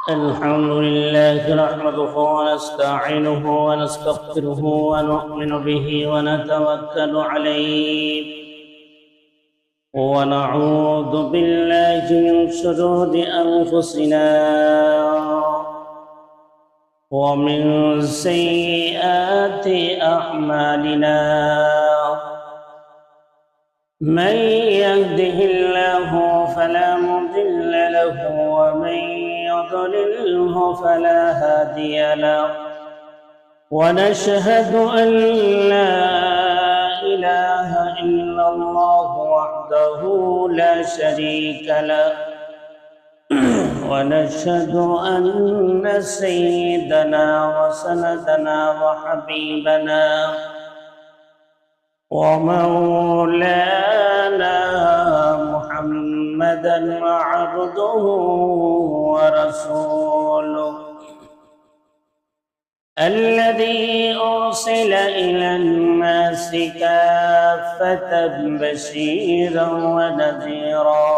الحمد لله نحمده ونستعينه ونستغفره ونؤمن به ونتوكل عليه ونعوذ بالله من شرور أنفسنا ومن سيئات أعمالنا من يهده الله فلا مضل له ومن يضلله فلا هادي له ونشهد أن لا إله إلا الله وحده لا شريك له ونشهد أن سيدنا وسندنا وحبيبنا ومولانا محمدا عبده ورسوله الذي أرسل إلى الناس كافة بشيرا ونذيرا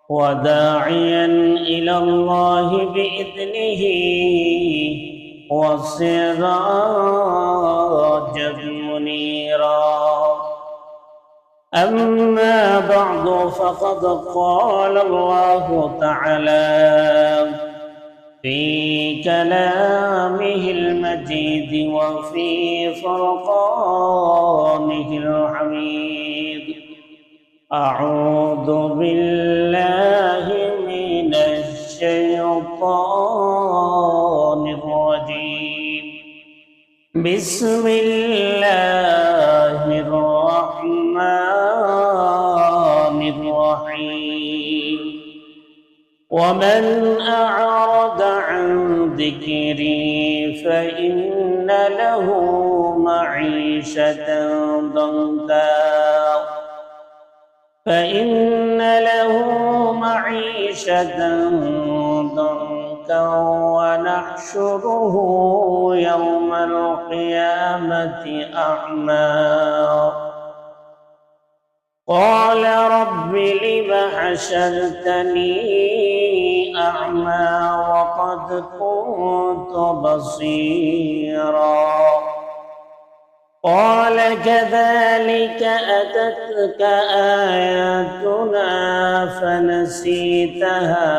وداعيا إلى الله بإذنه وسراجا منيرا أما بعد فقد قال الله تعالى في كلامه المجيد وفي فرقانه الحميد أعوذ بالله من الشيطان الرجيم بسم الله الرحمن الرحيم ومن أعرض عن ذكري فإن له معيشة ضنكا ونحشره يوم القيامة أعمى قال رب لم حشرتني أعمى وقد كنت بصيرا قال كذلك أتتك آياتنا فنسيتها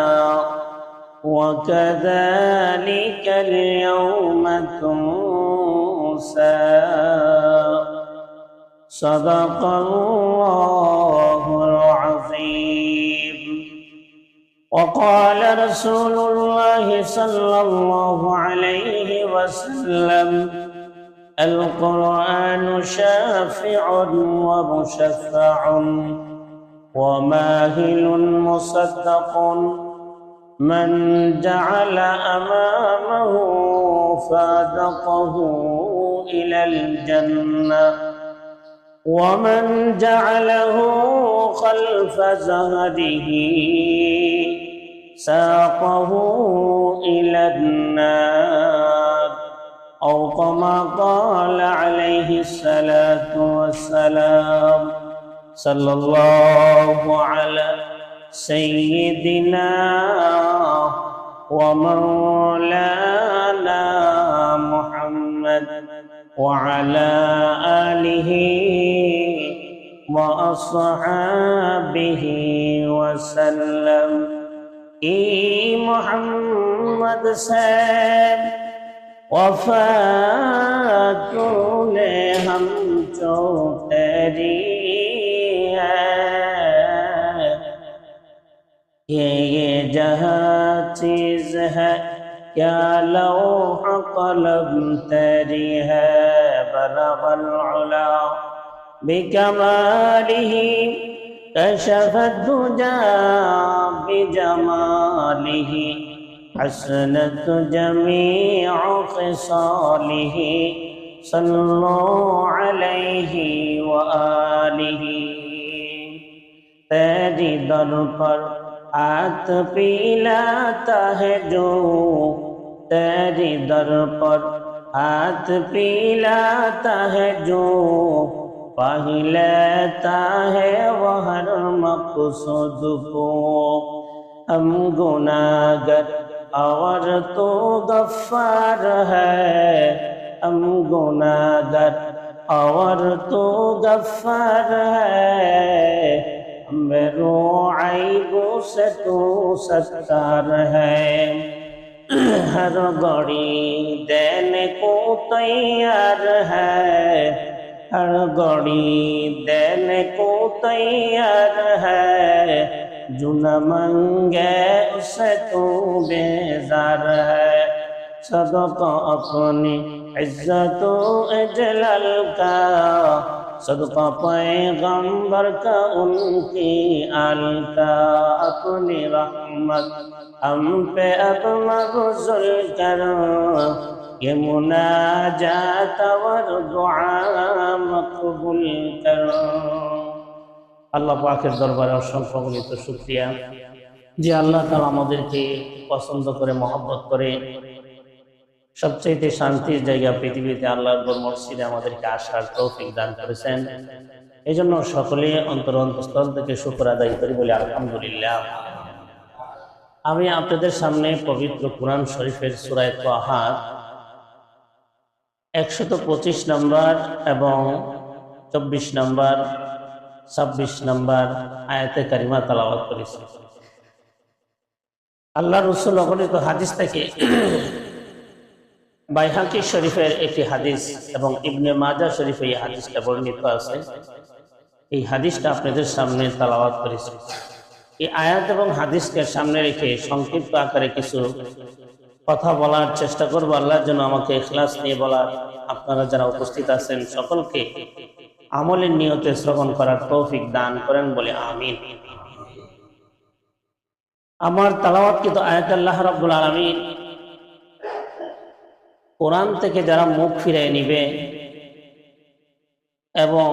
وكذلك اليوم تنسى صدق الله العظيم وقال رسول الله صلى الله عليه وسلم القرآن شافع ومشفع وماهل مصدق من جعل أمامه فادقه إلى الجنة ومن جعله خلف زهره ساقه إلى النار أو كما قال عليه الصلاة والسلام صلى الله على سيدنا ومولانا محمد وعلى آله وأصحابه وسلم محمد سैन वफ़ात तूने हम जो तेरी है ये जहाँ चीज़ है क्या लौह कलम तेरी है बलगल उला बिकमालिही कशफत दुजा बिजमालिही हसनत जमीअ ख़िसालिही सल्लल्लाहु अलैहि व आलिही तेरी दर पर हाथ पिलाता है जो तेरी दर पर हाथ पिलाता है जो पहलेता है वह हर मक़सूद को हम गुनाहगार और तो गफ्फार है हम गुनाहगार, और तो गफ्फार है मेरे आइबों से तू सत्तार है। हर घड़ी देने को तैयार है, हर घड़ी देने को तैयार है, जो न मांगे उसे तू बेजार है। सदका अपनी इज्जत इजलाल का, सदका पैगंबर का उनकी आल का, अपनी रहमत हम पे अब मबज़ूल करो, ये मुनाजात और दुआ मकबूल करो। আল্লাহ পাকের দরবারে অসংখ্য গণিত শুকরিয়া যে আল্লাহ তাআলা আমাদেরকে পছন্দ করে মহব্বত করে সবচেয়ে শান্তির জায়গা পৃথিবীতে আল্লাহর ঘর মসজিদে আমাদেরকে আসার তৌফিক দান করেছেন। এজন্য সকলে অন্তরস্থল থেকে শুকর আদায় করি, বলি আলহামদুলিল্লাহ। আমি আপনাদের সামনে পবিত্র কুরআন শরীফের সূরা তাহা 125 নম্বর এবং 24 নম্বর 26 নম্বর আয়াতে কারিমা তেলাওয়াত করেছি। আল্লাহ রাসূল অগণিত হাদিস থেকে বাইহাকি শরীফের একটি হাদিস এবং ইবনে মাজাহ শরীফে এই হাদিসটা বর্ণিত আছে। এই হাদিসটা আপনাদের সামনে তেলাওয়াত করেছি। এই আয়াত এবং হাদিসকে সামনে রেখে সংক্ষিপ্ত আকারে কিছু কথা বলার চেষ্টা করব। আল্লাহর জন্য আমাকে ইখলাস নিয়ে বলার, আপনারা যারা উপস্থিত আছেন সকলকে আমলের নিয়তে শ্রবণ করার তৌফিক দান করেন, বলে আমিন। আমার তেলাওয়াতকৃত আয়াত আল্লাহ রাব্বুল আলামিন কোরআন থেকে যারা মুখ ফিরিয়ে নিবে এবং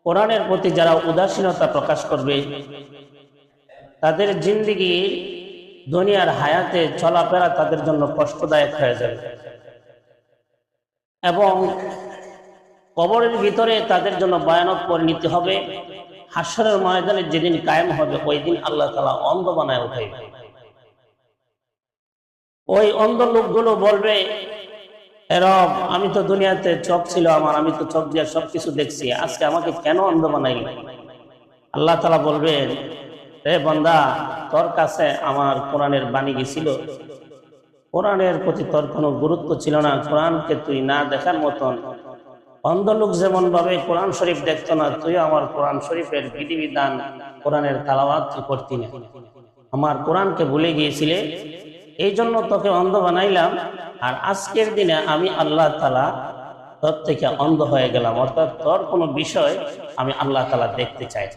কোরআনের প্রতি যারা উদাসীনতা প্রকাশ করবে, তাদের জিন্দেগি দুনিয়ার হায়াতে চলাফেরা তাদের জন্য কষ্টদায়ক হয়ে যাবে এবং কবরের ভিতরে তাদের জন্য ভয়ানক পরিণতি হবে। হাশরের ময়দানে যেদিন কায়েম হবে ওই দিন আল্লাহ তাআলা অন্ধ বানায় উঠাইবে। ওই অন্ধ লোকগুলো বলবে, হে রব, আমি তো দুনিয়াতে চোখ ছিল আমার, আমি তো চোখ দিয়ে সবকিছু দেখছি, আজকে আমাকে কেন অন্ধ বানাইলি? আল্লাহ তাআলা বলবেন, হে বান্দা, তোর কাছে আমার কোরআনের বাণী গেছিল, কোরআনের প্রতি তোর কোনো গুরুত্ব ছিল না, কোরআনকে তুই না দেখার মতন অন্ধ লোক যেমন ভাবে কোরআন শরীফ দেখতো না, তুই আমার কোরআন শরীফের বিধিবিধান কোরআনের তেলাওয়াত করতি না, আমার কোরআনকে ভুলে গিয়েছিলে, এই জন্য তোকে অন্ধ বানাইলাম। আর আজকের দিনে আমি আল্লাহ তাআলা তোর থেকে অন্ধ হয়ে গেলাম, অর্থাৎ তোর কোনো বিষয় আমি আল্লাহ তাআলা দেখতে চাই।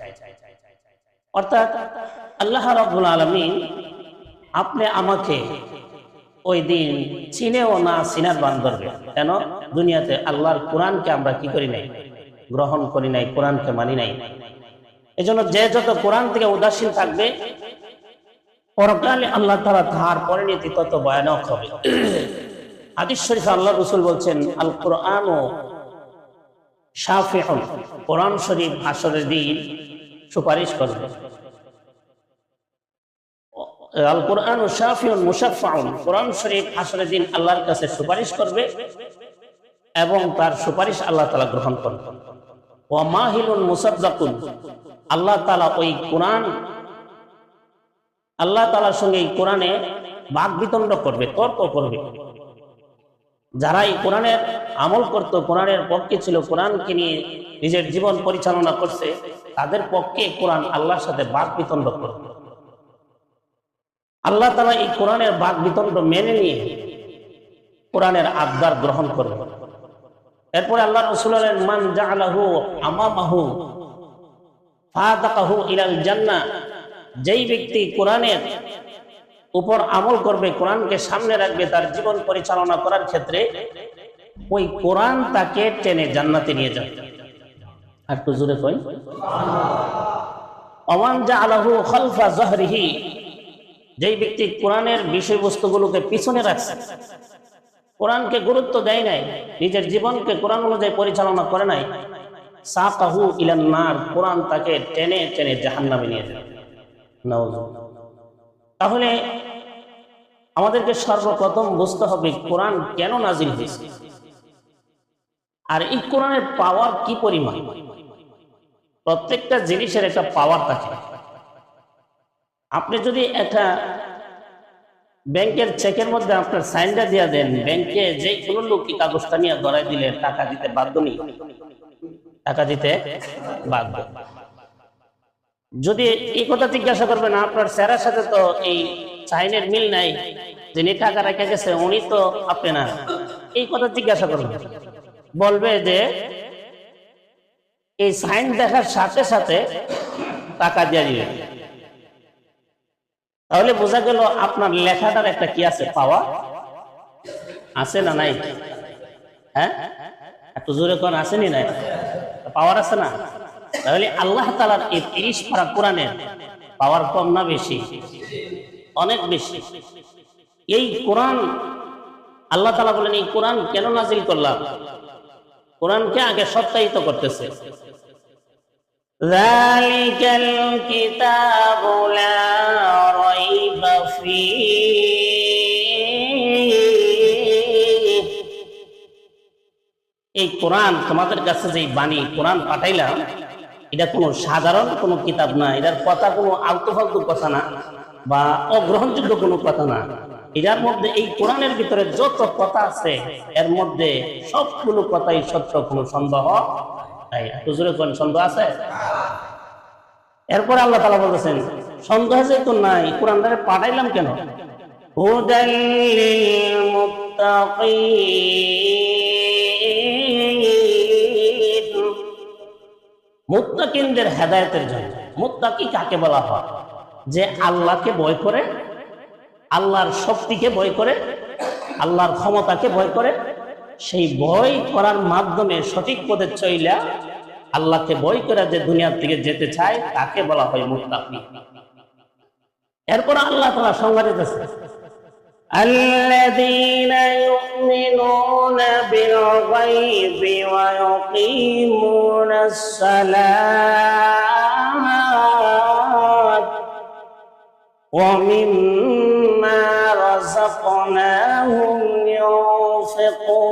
অর্থাৎ আল্লাহ রাব্বুল আলামিন আপনি আমাকে ওই দিন চিনেও না চিনার বান ধরবে। কেন? দুনিয়াতে আল্লাহর কোরআনকে আমরা কি করি নাই? গ্রহণ করি নাই, কোরআনকে মানি নাই। এজন্য যে যত কোরআন থেকে উদাসীন থাকবে, পরকালে আল্লাহ তাআলা তার পরিণতি তত ভয়ানক হবে। হাদিস শরীফে আল্লাহ রাসূল বলছেন, আল কুরআনু শাফিউন, কোরআন শরীফ হাশরের দিন সুপারিশ করবে। আল কুরআনু শাফিউন মুশাফফাউন, কোরআন শরীফ হাশরের দিন আল্লাহর কাছে সুপারিশ করবে এবং তার সুপারিশ আল্লাহ তাআলা গ্রহণ করবেন। ওয়া মাহিলুন মুসাদ্দাকুন, আল্লাহ তাআলা ওই কোরআন, আল্লাহ তাআলার সঙ্গে এই কোরআনে বাক বিতণ্ড করবে, তর্ক করবে। যারা এই কোরআনের আমল করত, কোরআনের পক্ষে ছিল, কোরআনকে নিয়ে নিজের জীবন পরিচালনা করছে, তাদের পক্ষে কোরআন আল্লাহর সাথে বাক বিতণ্ড করবে। আল্লাহ তাআলা এই কোরআনের বাক বিতণ্ড মেনে নিয়ে কোরআনের আবদার গ্রহণ করবে। এরপরে আল্লাহ রাসূল বলেন, মান জাআলাহু আমামাহু ফাতাকাহু ইলাল জান্নাহ, যেই ব্যক্তি কোরআনের উপর আমল করবে, কোরআনকে সামনে রাখবে তার জীবন পরিচালনা করার ক্ষেত্রে, ওই কোরআন তাকে টেনে জান্নাতে নিয়ে যাবে। আর একটু জোরে কই, ওয়ান জাআলাহু খালফা যাহরিহি, যেই ব্যক্তি কোরআনের বিষয়বস্তুগুলোকে পিছনে রাখছে, কোরআনকে গুরুত্ব দেয় নাই, নিজের জীবনকে কোরআন অনুযায়ী পরিচালনা করে নাই, সাকাহু ইলান নার, কোরআন তাকে টেনে টেনে জাহান্নামে নিয়ে যাবে। নাউযুবিল্লাহ। তাহলে আমাদেরকে সর্বপ্রথম বুঝতে হবে কোরআন কেন নাজিল হয়েছে, আর এই কোরআনের পাওয়ার কি পরিমাণ। প্রত্যেকটা জিনিসের একটা পাওয়ার থাকে। আপনি যদি একটা ব্যাংকের চেকের মধ্যে আপনার সাইনটা দিয়ে দেন, ব্যাংকে যে কোনো লোক কাগজটা নিয়ে ধরাই দিলে টাকা দিতে বাধ্য নেই, টাকা দিতে বাধ্য। যদি এই কথা জিজ্ঞাসা করবেন আপনার স্যারের সাথে তো এই সাইনের মিল নাই, যিনি টাকা রেখে গেছে উনি তো আপনি না, এই কথা জিজ্ঞাসা করবেন, বলবে যে এই সাইন দেখার সাথে সাথে টাকা দিয়ে দিবে। তাহলে বোঝা গেল আপনার লেখাটার একটা কি আছে, পাওয়া আছে না নাই? হ্যাঁ, একটু জোরে কোন আসেনি নাই, পাওয়ার আছে না? তাহলে আল্লাহ তাআলার এই 30 পারা কোরআনের পাওয়ার কম না বেশি? অনেক বেশি। এই কোরআন আল্লাহ তাআলা বলেন এই কোরআন কেন নাজিল করলাম, কোরআনকে আগে সত্যায়িত করতেছে। যালিকাল কিতাবু লা রাইবা ফীহি, এই কোরআন তোমাদের কাছে যে বাণী কোরআন পাঠাইলাম, এটা কোনো সাধারণ কোনো কিতাব না, এটার কথা কোনো আলতু ফালতু কথা না বা অগ্রহণযোগ্য কোনো কথা না। এটার মধ্যে এই কোরআনের ভিতরে যত কথা আছে এর মধ্যে সবগুলো কথাই সত্য, কোনো সন্দেহ নাই। হুজুরে কোন সন্দেহ আছে? এরপরে আল্লাহ তাআলা বলতেছেন সন্দেহ যেহেতু নাই, কোরআনটারে পাঠাইলাম কেন? হুদাল লিল মুত্তাকিন, মুত্তাকিনদের হেদায়েতের জন্য। মুত্তাকি কাকে বলা হয়? যে আল্লাহকে ভয় করে, আল্লাহর শক্তিকে ভয় করে, আল্লাহর ক্ষমতাকে ভয় করে, সেই ভয় করার মাধ্যমে সঠিক পথে চইলা আল্লাহকে ভয় করে যে দুনিয়ার থেকে যেতে চায় তাকে বলা হয় মুত্তাকি। এরপর আল্লাহ তাআলা সংজ্ঞা দিতেছে আল্লাযীনা ইউমিনুনা বিল গায়বি ওয়া ইউকিমুনাস সালাত ওয়া মিম্মা রাযাকনাহুম ইউনফিকুন।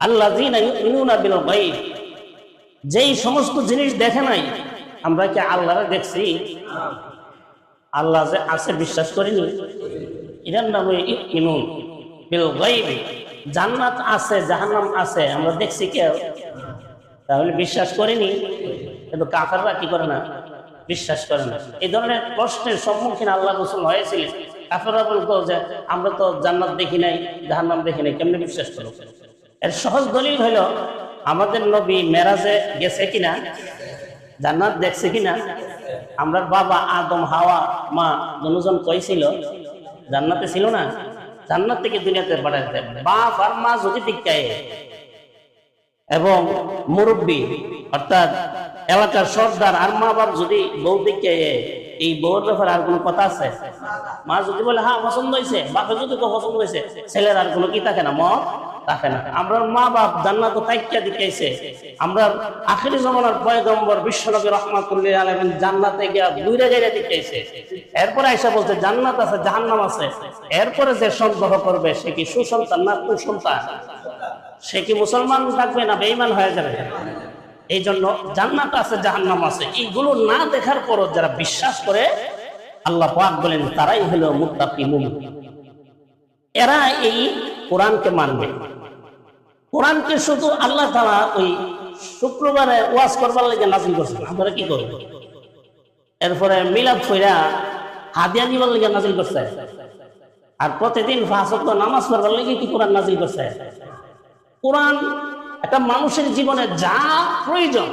আল্লাযীনা ইউমিনুনা বিল গায়ব, যেই সমস্ত জিনিস দেখে নাই। আমরা কি আল্লাহরে দেখছি? আল্লাহ যে আছে বিশ্বাস করিনি, এটার নাম ইউমিনুন বিল গায়ব। জান্নাত আছে, জাহান্নাম আছে, আমরা দেখছি কেউ? তাহলে বিশ্বাস করিনি। কিন্তু কাফেররা কি করে না? বিশ্বাস করে না। এই ধরনের প্রশ্নের সম্মুখীন আল্লাহ রাসূল হয়েছিলেন। কাফেররা বলতো যে আমরা তো জান্নাত দেখি নাই, জাহান্নাম দেখি নাই, কেমনে বিশ্বাস করব? এর সহজ দলিল হলো আমাদের নবী মেরাজে গেছে কিনা, জান্নাত দেখছে কিনা। আমরার বাবা আদম হাওয়া মা দুজন কই ছিল? জান্নাতে ছিল না? জান্নাত থেকে দুনিয়াতে পাঠাইছে। বাপ আর মা যদি টিকায় এবং মুরব্বী অর্থাৎ এলাকার সর্দার আর মা বাপ যদি বউ টিকায়, এই বউর ব্যাপারে আর কোনো কথা আছে? মা যদি বলে হ্যাঁ পছন্দ হয়েছে, বাপে যদি পছন্দ হয়েছে, ছেলের আর কোনো কি থাকে না, মত থাকে না। আমরা মা বাপ জান্নাত তাইক্কা দিতেছে। আমরা আখিরি জামানার পয়গম্বর বিশ্বনবী রাহমাতুল্লাহ আলাইহি জান্নাতে গিয়া ঘুরে ঘুরে দিতেছে। এরপরে আয়েশা বলতে জান্নাত আছে, জাহান্নাম আছে। এরপরে যে সন্দেহ করবে সে কি সুসন্তান না কুসন্তান? সে কি মুসলমান থাকবে না বেঈমান হয়ে যাবে? এই জন্য জান্নাত আছে, জাহান্নাম আছে, এইগুলো না দেখার পরও যারা বিশ্বাস করে আল্লাহ পাক বলেন তারাই হলো মুত্তাকি মুমিন। এরা এই কোরআনকে মানবে। কোরআনকে শুধু আল্লাহ তাআলা ওই শুক্রবারে ওয়াজ করবার লাগে নাযিল করছেন, আমরা কি করব? এরপরে মিলাদ কইরা হাদিয়া নিবার লাগে নাযিল করছে, আর প্রতিদিন 5 ওয়াক্ত নামাজ পড়বার লাগে কি কোরআন নাযিল করছে? কোরআন একটা মানুষের জীবনে যা প্রয়োজন।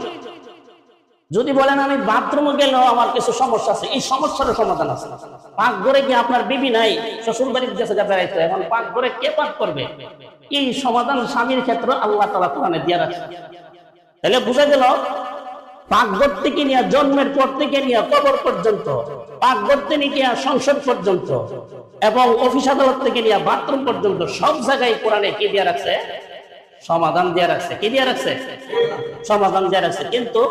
যদি বলেন আমি বাথরুমে গেলেও আমার কিছু সমস্যা আছে, এই সমস্যার সমাধান আছে। পাক ঘরে কি আপনার বিবি নাই, শ্বশুর বাড়ির কাছে বেড়াইতে, এখন পাক ঘরে কে পাক করবে? এই সমাধান স্বামীর ক্ষেত্রে আল্লাহ তাআলা কোরআনে দিয়ে রাখছে। তাহলে বুঝা গেল পাকঘর থেকে নিয়ে জন্মের পর থেকে নিয়ে কবর পর্যন্ত, পাকঘর থেকে নিয়ে সংসদ পর্যন্ত এবং অফিস আদালত থেকে নিয়ে বাথরুম পর্যন্ত সব জায়গায় কোরআনে কি দিয়ে রাখছে? সমাধান দিয়ে রাখছে। কি দিয়ে রাখছে? সমাধান দিয়ে রাখছে। কিন্তু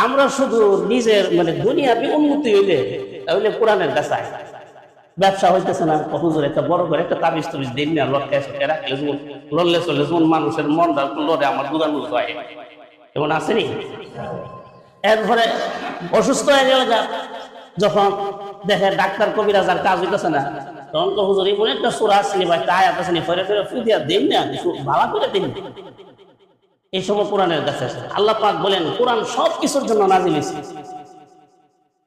আমরা শুধু নিজের দুনিয়াবি উন্নতি হইলে তাহলে কোরআনের কাছে ব্যবসা হইতেছে না, হুজুর একটা বড় করে একটা তাবিজ তুবিজ দিন না, লটকে রাখলে যেমন লড়লে চললে যেমন মানুষের মনটা লড়ে আমার দোকান হয় এমন আসেনি। এরপরে অসুস্থ হয়ে গেল, যখন দেখে ডাক্তার কবিরাজ আর কাজ হইতেছে না, তখন তো হুজুর এমন একটা সূরা আসেনি বা একটা আয়াত আসেনি, ফেরে ফেরে ফুদিয়া দিন না, ভালো করে দিন। এই সময় কোরআনের কাছে আছে। আল্লাহ পাক বলেন কোরআন সব কিছুর জন্য নাজিল হয়েছে।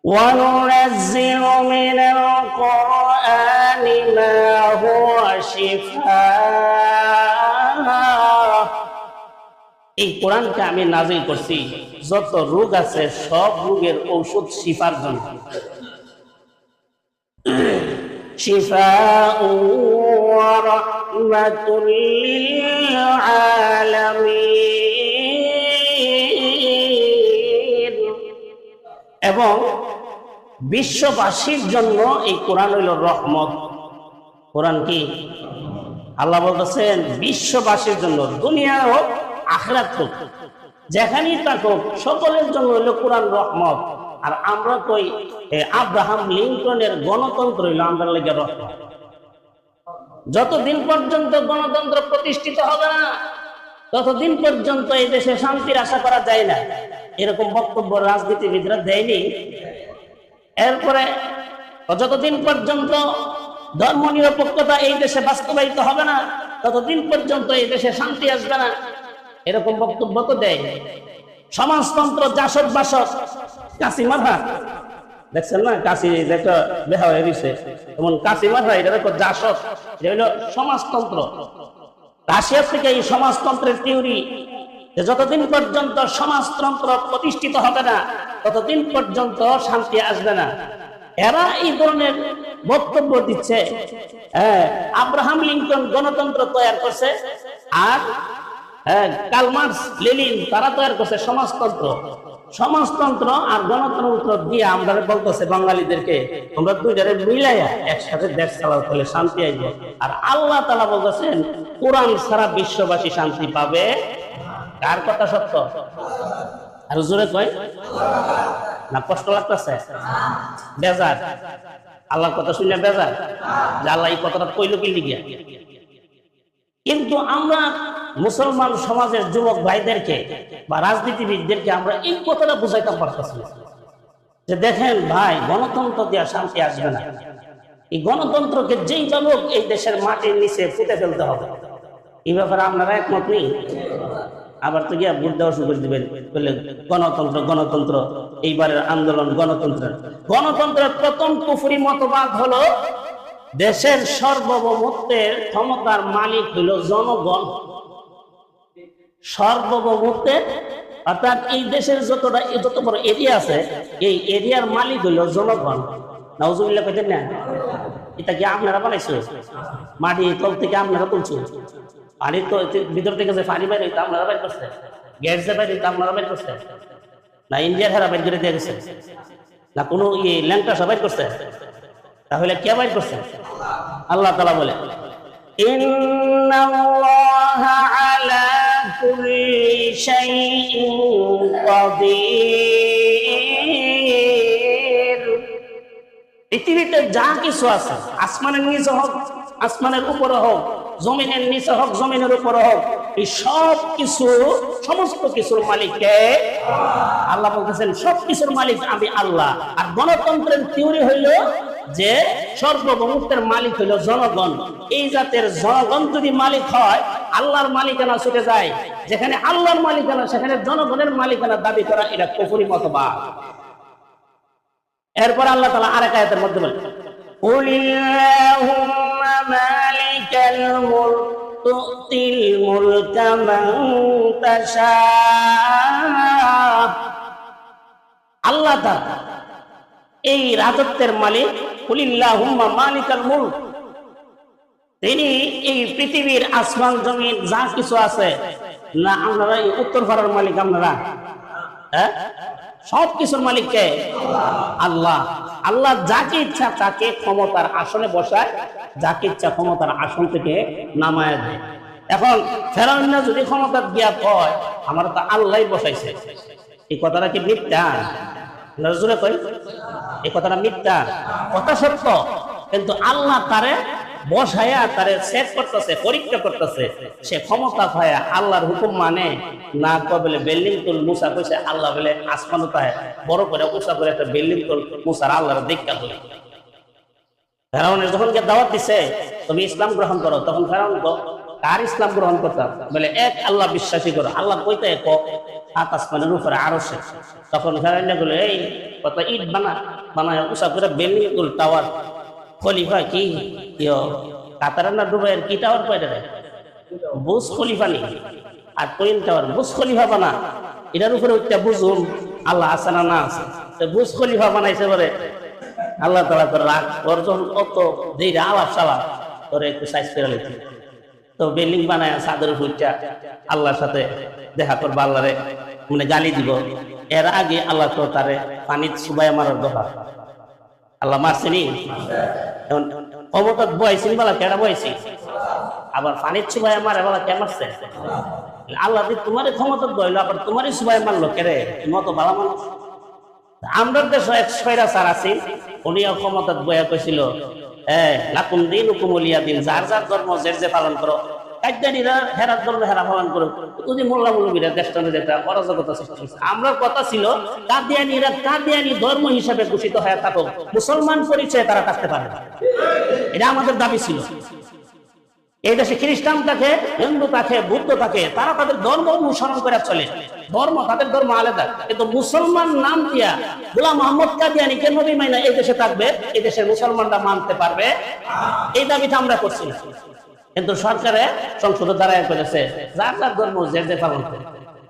وَنُنَزِّلُ مِنَ الْقُرْآنِ مَا هُوَ شِفَاءٌ, এই কোরআনকে আমি নাজিল করছি যত রোগ আছে সব রোগের ঔষধ শিফার জন্য। শিফাউন ওয়া রাহমাতুল লিল আলামিন, এবং বিশ্ববাসীর জন্য এই কোরআন হইল রহমত। কোরআন কি আল্লাহ বলতেছেন বিশ্ববাসীর জন্য, দুনিয়া হোক আখিরাত হোক যেখানেই থাকুক সকলের জন্য হইল কোরআন রহমত। আর আমরা কই আব্রাহাম লিঙ্কনের গণতন্ত্র হইল আমরা লেগে রহমত। যতদিন পর্যন্ত গণতন্ত্র প্রতিষ্ঠিত হবে না ততদিন পর্যন্ত এই দেশে শান্তির আশা করা যায় না, এরকম বক্তব্য রাজনীতিবিদরা দেয়নি। এরপরে যতদিন পর্যন্ত ধর্ম নিরপেক্ষতা এই দেশে বাস্তবায়িত হবে না ততদিন পর্যন্ত এই দেশে শান্তি আসবে না, এরকম বক্তব্য তো দেয়। সমাজতন্ত্র জাসদ বাসদ কাশি মাথা দেখছেন না, কাশি দেখো বেহা হয়ে গেছে, এমন কাশি মাথা এটা দেখো জাসদ, এটা হইল সমাজতন্ত্র। রাশিয়া থেকে এই সমাজতন্ত্রের থিওরি যে যতদিন পর্যন্ত সমাজতন্ত্র প্রতিষ্ঠিত হবে না ততদিন পর্যন্ত শান্তি আসবে না। এরা এই ধরনের বক্তব্য দিচ্ছে। আব্রাহাম লিঙ্কন গণতন্ত্র তৈরি করছে, আর কার্ল মার্কস লেনিন তারা তৈরি করছে সমাজতন্ত্র। সমাজতন্ত্র আর গণতন্ত্র দিয়ে আমরা বলতেছে বাঙালিদেরকে তোমরা দুইটারে মিলাইয়া একসাথে দেশ চালাও, তাহলে শান্তি আসবে। আর আল্লাহ তাআলা বলতেছেন কোরআন ছাড়া বিশ্ববাসী শান্তি পাবে। কার কথা সত্য? আর জোরে কয় না, কষ্ট লাগতেছে, বেজার? আল্লাহর কথা শুনে বেজার যে আল্লাহ এই কথাটা কইল কি লিগিয়া? কিন্তু আমরা মুসলমান সমাজের যুবক ভাইদেরকে বা রাজনীতিবিদদেরকে আমরা এই কথাটা বুঝাইতে পারতেছি যে দেখেন ভাই, গণতন্ত্র দিয়ে শান্তি আসবে না। এই গণতন্ত্রকে যেই যাবক এই দেশের মাটির নিচে ফুটে ফেলতে হবে। এই ব্যাপারে আপনারা একমত নেই? আবার তো গিয়া ভোট দেওয়া শুরু করে দিবেন, বললেন গণতন্ত্র গণতন্ত্র, এইবারের আন্দোলন গণতন্ত্রের প্রথম কুফরি মতবাদ হলো দেশের সার্বভৌমত্বের ক্ষমতার মালিক হইল জনগণ। সার্বভৌমত্বের অর্থাৎ এই দেশের যত বড় এরিয়া আছে এই এরিয়ার মালিক হইল জনগণ। নাউজুবিল্লাহ কইতেন না? এটা কি আপনারা বানাইছো? মাটি তল থেকে আপনারা তুলছো? পানি তো ভিতর থেকে যে পানি বাইরে হইতো আপনারা বাইর করছে? গ্যাস যে বাইরে হইতো আপনারা বাইর করছে? না ইন্ডিয়ার হারা বাইর করে দিয়ে গেছে? না কোনো ল্যাংটা সবাই করছে? তাহলে কে বাইর করছে? আল্লাহ তাআলা বলে ইন্নাল্লাহা আলা কুল্লি শাইইন কাদির। পৃথিবীতে যা কিছু আছে, আসমানের নিচে হোক আসমানের উপরে হোক, জমিনের নিচে হোক জমিনের উপরে হোক, এই সব কিছু সমস্ত কিছুর মালিক কে? আল্লাহ বলতেছেন সব কিছুর মালিক আমি আল্লাহ। আর গণতন্ত্রের থিওরি হইল যে সার্বভৌমত্বের মালিক হইল জনগণ। এই জাতের জনগণ যদি মালিক হয় আল্লাহর মালিকানা ছুটে যায়। যেখানে আল্লাহর মালিকানা সেখানে জনগণের মালিকানা দাবি করা এটা কুফরি মতবাদ। এরপর আল্লাহ তাআলা আরেক আয়াতের মধ্যে বলেন কুলিল্লাহুম্মা মালিকাল মুলক তুতিল মুলকা মান তাশা। আল্লাহ তাআলা এই রাজত্বের মালিক। কুলিল্লাহুম্মা মালিকাল মুলক, তিনি এই পৃথিবীর আসমান জমিন যা কিছু আছে না, আপনারা এই উত্তর ভারতের মালিক আপনারা? সব কিছুর মালিক কে? আল্লাহ। আল্লাহ যাকে ইচ্ছা তাকে ক্ষমতার আসনে বসায়, যাকে ইচ্ছা ক্ষমতার আসন থেকে নামায় দেয়। এখন ফেরাউন যদি ক্ষমতা দিয়া কয় আমার তো আল্লাহ বসাইছে, এই কথাটা কি মিথ্যা? নজরে কই এই কথাটা মিথ্যা, কথা সত্য, কিন্তু আল্লাহ তারে বসায়া তারে চেক করতেছে, পরীক্ষা করতেছে, সে ক্ষমতা পায় আল্লাহর হুকুম মানে না। বলে বিল্ডিং তুল, মুসা কইছে আল্লাহ বলে আসমান পায় বড় করে উঁচা করে একটা বিল্ডিং তুল, মুসার আল্লাহর দেখা বলে। ফেরাউনের যখন দাওয়াত দিছে তুমি ইসলাম গ্রহণ করো, তখন ফেরাউন কার ইসলাম গ্রহণ করতাম? বলে এক আল্লাহ বিশ্বাসী করো। আল্লাহ কইতে এক সাত আসমানের উপরে আরশে। তখন ফেরাউন বলে এই কত ইট বানায় উঁচা করে বিল্ডিং তুল, টাওয়ার। খলিফা কি কাতারের না দুবাইয়ের কি টাওয়ার কয়টা রে? বুজ খলিফা নি আর টুইন টাওয়ার। বুজ খলিফা বানা, এটার উপরে উঠতে বুঝুন আল্লাহ আছে না না আছে। বুজ খলিফা বানাইছে বলে আল্লাহ তাআলা তোর রাগ অর্জন অত দেইরা আলাপ সালাপ তোরে একটু সাইজ করে লিখি। তো বিল্ডিং বানায় চাঁদের উপরটা আল্লাহর সাথে দেখা করবো, আল্লাহরে মানে গালি দিব। এর আগে আল্লাহ তো তারে পানির চুবাই মারার দোহা আল্লাহ মারছেনি। এখন ক্ষমতা বয়সিন বলা কেডা বয়সি, আবার পানির চুবাই মারে বলা কে মারছে? আল্লাহ তোমার ক্ষমতা বইল, আবার তোমারই চুবাই মারলো কেড়ে? মত ভালো মানুষ। আমরা দেশে এক স্বৈরাচার আছি, উনিও ক্ষমতা বয়া কইছিল লাকুম দিন উকুমলিয়া দিন, যার যার ধর্ম যে যে পালন করো। কাদ্যানীরা হেরার ধর্ম হেরা পালন করো, তুমি মোল্লা মুলবিরা দেশটা যেটা অরাজকতা সৃষ্টি করছে। আমরা কথা ছিল কাদিয়ানীরা কাদিয়ানী ধর্ম হিসাবে ঘোষিত হয়ে থাকুক, মুসলমান পরিচয়ে তারা থাকতে পারে না, এটা আমাদের দাবি ছিল। এই দেশে খ্রিস্টান থাকে, হিন্দু থাকে, বুদ্ধ থাকে, তারা তাদের ধর্ম অনুসরণ করে চলে, ধর্ম তাদের ধর্ম আলাদা। কিন্তু মুসলমান নাম দিয়া গোলাম মোহাম্মদ কাদিয়ানীকে নবী মাইনা এই দেশে থাকবে, এই দেশের মুসলমানরা মানতে পারবে? এই দাবিটা আমরা করছি। কিন্তু সরকারে সংসদ দাঁড়ায় করেছে যার যার ধর্ম যে যে পালন করে।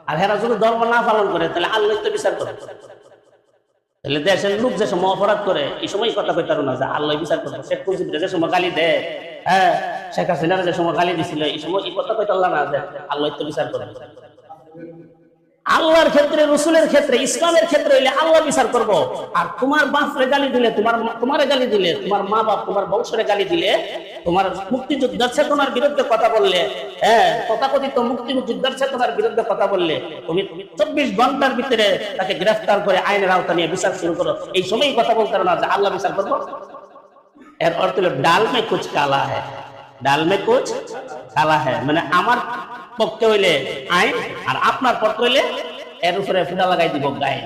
আর হেরা যদি ধর্ম না পালন করে তাহলে আল্লাহ তো বিচার করে। তাহলে দেশের লোক যে সময় অপরাধ করে এই সময় কথা কইতে পারো না যে আল্লাহ বিচার করবে। শেখ মুজিব যে সময় গালি দেয়, হ্যাঁ শেখ হাসিনার যে সময় গালি দিছিল এই সময় এই কথা কইতে পারলাম না যে আল্লাহ তো বিচার করে। আল্লাহর ক্ষেত্রে, রসুলের ক্ষেত্রে, ইসলামের ক্ষেত্রে হইলে আল্লাহ বিচার করবো। আর তোমার বাপরে গালি দিলে, তোমার গালি দিলে, তোমার মা বাপ তোমার বংশরে গালি দিলে, তোমার মুক্তিযোদ্ধার চেতনার বিরুদ্ধে কথা বললে, তথাকথিত মুক্তিযোদ্ধার চেতনার বিরুদ্ধে কথা বললে, তুমি 24 ঘন্টার ভিতরে তাকে গ্রেফতার করে আইনের আওতা নিয়ে বিচার শুরু করো। এই সময়ই কথা বলতে না যে আল্লাহ বিচার করবো। এর অর্থ হলো ডাল মে কুছ কালা হ্যায়, ডাল মে কুছ কালা হ্যায়, মানে আমার পক্ষে হইলে আইন আর আপনার পক্ষে হইলে এর উপরে ফুটা লাগাই দিব গায়ে।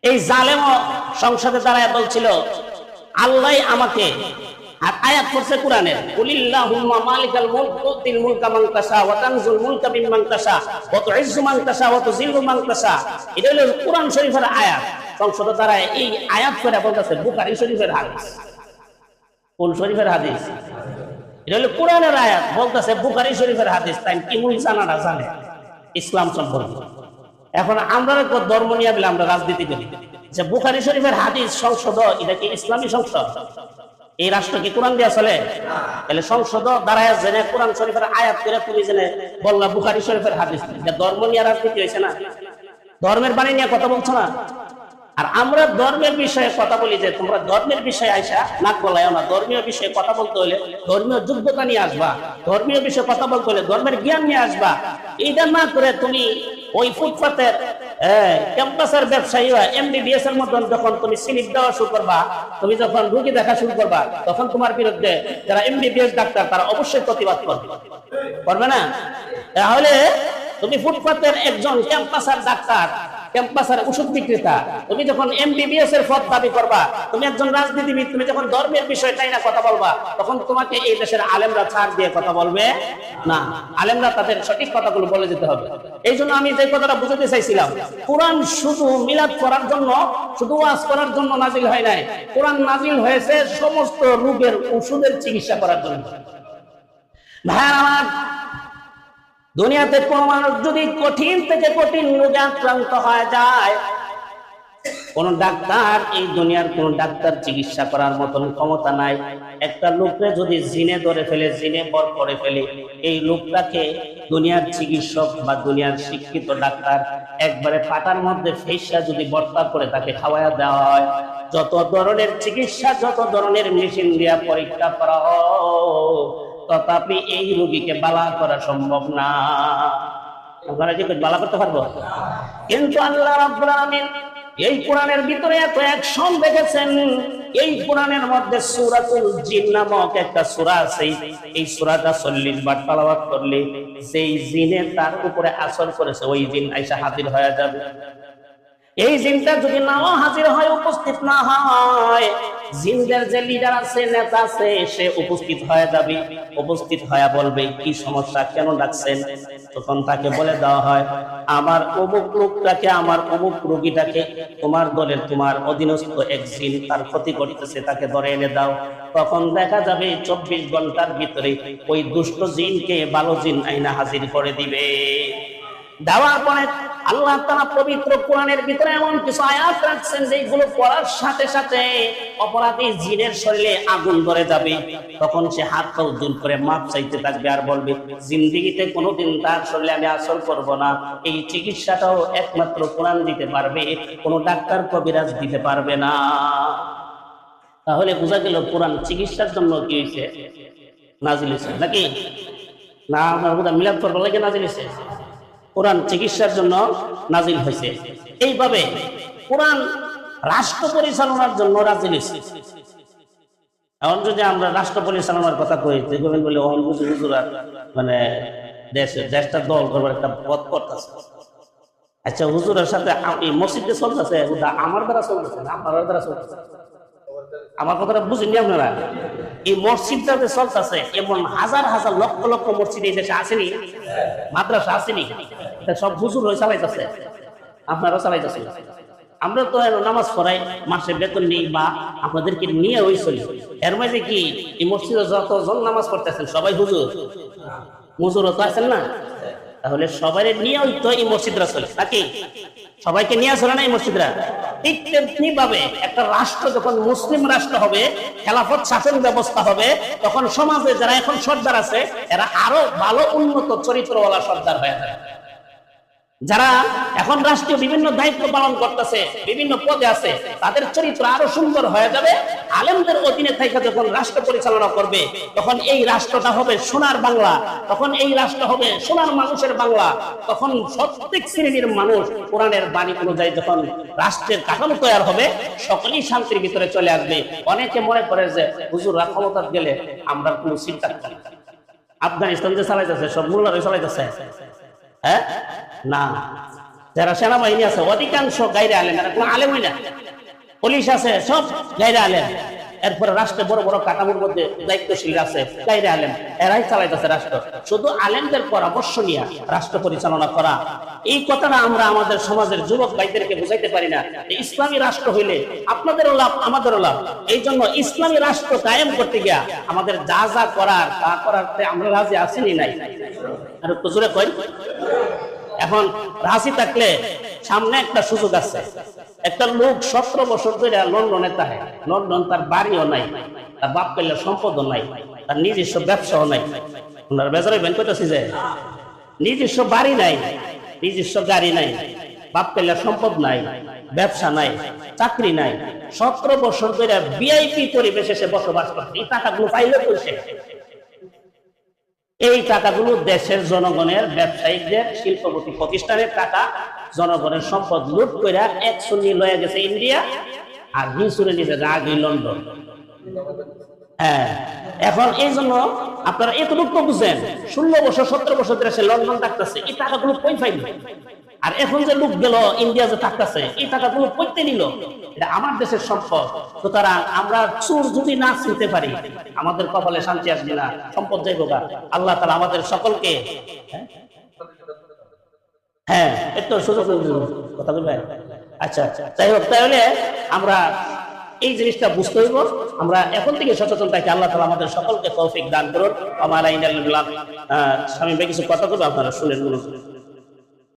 এই জালেম সংসদে দাঁড়ায় বলছিল আল্লাহ আমাকে, আর আয়াত পড়ছে কোরআনের, কুলিল্লাহুম্মা মালিকাল মুলক তুতিল মুলকা মান তাশা ওয়া তানজুল মুলকা মিম্মান তাশা ওয়া তুইজ্জু মান তাশা ওয়া তুযিল্লু মান তাশা। এটা হলো কোরআন শরীফের আয়াত। সংসদে দাঁড়ায় এই আয়াত করে বলতেছে বুখারী শরীফের হাদিস। কোন শরীফের হাদিস? এটা হলো কোরআনের আয়াত, বলতেছে বুখারী শরীফের হাদিস। তাই কি মূল জানাটা জানে ইসলাম সম্পর্কে। এখন আমরা ধর্ম নিয়ে বলে আমরা রাজনীতি করি যে বুখারী শরীফের হাদিস সংসদ, এটা কি ইসলামী সংসদ? এই রাষ্ট্র কি কোরআন দিয়া চলে? তাহলে সংসদ দাঁড়ায় জেনে কোরআন শরীফের আয়াত করে তুমি জেনে বললা বুখারী শরীফের হাদিস। ধর্ম নিয়ে রাজনীতি হয়েছে না, ধর্মের বাণী নিয়ে কথা বলছো না। আর আমরা ধর্মের বিষয়ে কথা বলি যে তোমরা ধর্মের বিষয়ে আইসা নাক গলায় না। ধর্মীয় বিষয়ে কথা বলতে হলে ধর্মীয় যোগ্যতা নিয়ে আসবা, ধর্মীয় বিষয়ে কথা বলতে হলে ধর্মের জ্ঞান নিয়ে আসবা। এইটা না করে তুমি ওই ফুটপাতের ক্যাম্পাসের ব্যবসায়ী MBBS এর মতন যখন তুমি স্লিপ দেওয়া শুরু করবা, তুমি যখন রুগী দেখা শুরু করবা, তখন তোমার বিরুদ্ধে যারা MBBS ডাক্তার তারা অবশ্যই প্রতিবাদ করবে না? তাহলে তুমি ফুটপাতের একজন ক্যাম্পাসের ডাক্তার, ক্যাম্পাসের ওষুধ বিক্রেতা, তুমি যখন MBBS এর পদ দাবি করবা, তুমি একজন রাজনীতিবিদ, তুমি যখন ধর্মের বিষয়টাই না কথা বলবা, তখন তোমাকে এই দেশের আলেমরা ছাড় দিয়ে কথা বলবে না। আলেমরা তাদের সঠিক কথাগুলো বলে যেতে হবে। এই জন্য আমি যে কথাটা বুঝাতে চাইছিলাম, কোরআন শুধু মিলাদ করার জন্য, শুধু ওয়াজ করার জন্য নাজিল হয় নাই। কোরআন নাজিল হয়েছে সমস্ত রোগের ওষুধের চিকিৎসা করার জন্য। ভাই আমার, দুনিয়াতে কোন মানুষ যদি কঠিন থেকে কঠিন রোগে আক্রান্ত হয়ে যায়, কোন ডাক্তার, এই দুনিয়ার কোন ডাক্তার চিকিৎসা করার মতন ক্ষমতা নাই। একটা লোককে যদি জিনে ধরে ফেলে, জিনে বর করে ফেলে, এই লোকটাকে দুনিয়ার চিকিৎসক বা দুনিয়ার শিক্ষিত ডাক্তার একবারে পাটার মধ্যে ফেসা যদি বর্তা করে তাকে খাওয়ায়া দেওয়া হয়, যত ধরনের চিকিৎসা, যত ধরনের মেশিন দিয়া পরীক্ষা করা হয়, তথাপি এই রোগীকে বালা করা সম্ভব না। আপনারা কি বালা করতে পারবো? কিন্তু আল্লাহ রাব্বুল আলামিন এই কোরআনের ভিতরে এত অ্যাকশন দেখেছেন। এই কোরআনের মধ্যে সূরাতুল জিন নামক একটা সূরা আছে। এই সূরাটা 40 বার তেলাওয়াত করলে যেই জিনে তার উপরে আসর করেছে ওই জিন আইসা হাজির হয়ে যাবে। এই জিনটা যদি নাও হাজির হয়, উপস্থিত না হয়, জিনদের যে লিডার আছে, নেতা আছে, সে উপস্থিত হয়ে যাবে। উপস্থিত হয়ে বলবে কি সমস্যা, কেন ডাকছেন? তখন তাকে বলে দেওয়া হয়, আমার অমুক লোকটাকে, আমার অমুক রোগীটাকে তোমার দলের, তোমার অধীনস্থ এক জিন তার ক্ষতি করতেছে, তাকে ধরে এনে দাও। তখন দেখা যাবে 24 ঘন্টার ভিতরে ওই দুষ্ট জিনকে ভালো জিন আইনা হাজির করে দিবে। দেওয়ার পরে আল্লাহ তাআলা পবিত্র কোরআনের ভিতরে এমন কিছু আয়াত রাখছেন যেগুলো পড়ার সাথে সাথে অপরাধী জিনের শরীরে আগুন ধরে যাবে। তখন সে হাত পা উজ্জ্বল করে মাপ চাইতে থাকবে আর বলবে, জিন্দেগিতে কোনোদিন তার শরীরে আমি আসর করব না। এই চিকিৎসাটাও একমাত্র কোরআন দিতে পারবে, কোনো ডাক্তার কবিরাজ দিতে পারবে না। তাহলে বোঝা গেল কোরআন চিকিৎসার জন্য কি হয়েছে? নাজিল হয়েছে নাকি না? আমার বোধহয় মিলাদ করবার লাগে নাজিল হয়েছে। কোরআন চিকিৎসার জন্য নাজিল হয়েছে। এইভাবে কোরআন রাষ্ট্র পরিচালনার জন্য নাজিল হয়েছে। এখন যদি আমরা রাষ্ট্র পরিচালনার কথা কই, বলে হুজুরা মানে দেশটা দল করবার একটা পথ করতেছে। আচ্ছা, হুজুরের সাথে এই মসজিদে চলতেছে, আমার দ্বারা চলতেছে না আপনার দ্বারা চলতেছে? আমার কথাটা বুঝেননি আপনারা? এই মসজিদটাতে চলতেছে, এমন হাজার হাজার লক্ষ লক্ষ মসজিদ এই দেশে আসেনি, মাদ্রাসা আসেনি, সব হুজুর হয়ে চালাইতেছে, আপনারাও চালাইতেছেন। আমরা তো নামাজ পড়াই, মাসে বেতন নেই বা আপনাদেরকে নিয়ে ওই চলি। এর মাঝে কি এই মসজিদে যতজন নামাজ পড়তেছেন সবাই হুজুর? হুজুরও তো আছেন না? তাহলে সবাই নিয়ে ওই তো এই মসজিদরা চলে নাকি? সবাইকে নিয়ে চলে না এই মসজিদরা? ঠিক তেমনি ভাবে একটা রাষ্ট্র যখন মুসলিম রাষ্ট্র হবে, খেলাফত শাসন ব্যবস্থা হবে, তখন সমাজে যারা এখন সর্দার আছে এরা আরো ভালো উন্নত চরিত্রওয়ালা সর্দার হয়ে যাবে। যারা এখন রাষ্ট্রীয় বিভিন্ন দায়িত্ব পালন করতেছে, বিভিন্ন পদে আছে, তাদের চরিত্র আরো সুন্দর হয়ে যাবে। আলেমদের অধীনে থেকে যখন রাষ্ট্র পরিচালনা করবে, তখন এই রাষ্ট্রটা হবে সোনার বাংলা, তখন এই রাষ্ট্র হবে সোনার মানুষের বাংলা। তখন প্রত্যেক শ্রেণীর মানুষ কোরআনের বাণী অনুযায়ী যখন রাষ্ট্রের কাঠামো তৈরি হবে, সকলেই শান্তির ভিতরে চলে আসবে। অনেকে মনে করে যে হুজুররা ক্ষমতা গেলে আমরা কোনো চিন্তা করি না। আফগানিস্তান যে চালাইতেছে সব মোল্লারে চালাইতেছে, হ্যাঁ না? যারা সেনাবাহিনী আছে অধিকাংশ গাইরে আলেম, এরা কোনো আলেমই না। পুলিশ আছে সব গাইরে আলেম। এরপরে রাষ্ট্রে বড় বড় কাঠামোর মধ্যে দায়িত্বশীল আছে গাইরে আলেম, এরাই চালাইতেছে রাষ্ট্র। শুধু আলেমদের পরামর্শ নিয়ে রাষ্ট্র পরিচালনা করা, এই কথাটা আমরা আমাদের সমাজের যুবক ভাইদেরকে বুঝাইতে পারি না। ইসলামী রাষ্ট্র হইলে আপনাদেরও লাভ, আমাদেরও লাভ। এই জন্য ইসলামী রাষ্ট্র কায়েম করতে গিয়া আমাদের যা যা করার তা করাতে আমরা রাজি আসেনি নাই। আর একটু জোরে কই। এখন রাজি থাকলে সামনে একটা সুযোগ আছে। একটা লোক 17 বছর ধরে লন্ডনে থাকে, লন্ডন তার বাড়িও নাই, তার বাপ কইলে সম্পদও নাই, তার নিজস্ব ব্যবসাও নাই। ওনার বেজারে বেন কইতাছি যে নিজস্ব বাড়ি নাই, নিজস্ব গাড়ি নাই, বাপ কইলে সম্পদ নাই, ব্যবসা নাই, চাকরি নাই, 17 বছর ধরে ভিআইপি পরিবেশে সে বসবাস করে। এই টাকাগুলো পাইলে কইছে, এই টাকাগুলো দেশের জনগণের, ব্যবসায়িকদের, শিল্পপতি প্রতিষ্ঠানের টাকা, জনগণের সম্পদ লুট করে একশো নিয়ে লয়ে গেছে ইন্ডিয়া, আর হিসুরে নিতে আগে লন্ডন। হ্যাঁ, এখন এই জন্য আপনারা এতটুকু বুঝেন, 16 বছর 17 বছর ধরে সে লন্ডন থাকতেছে, এই টাকাগুলো কই পাইল? আর এখন যে লোক গেল ইন্ডিয়া যে থাকতেছে, এই টাকাগুলো কইতে নিল? এটা আমার দেশের সম্পদ। সুতরাং আমরা চোর যদি না চিনতে পারি, আমাদের কপালে শান্তি আসবে না, সম্পদ যাইব গা। আল্লাহ তাআলা আমাদের সকলকে হ্যাঁ একটু সুযোগ কথা বলবেন। আচ্ছা, যাই হোক, তাহলে আমরা এই জিনিসটা বুঝতে হইব। আমরা এখন থেকে সচেতন থাকি। আল্লাহ তাআলা আমাদের সকলকে তৌফিক দান করুন। আমার আইনাল স্বামী ভাই কিছু কথা বলবো, আপনারা শুনেন।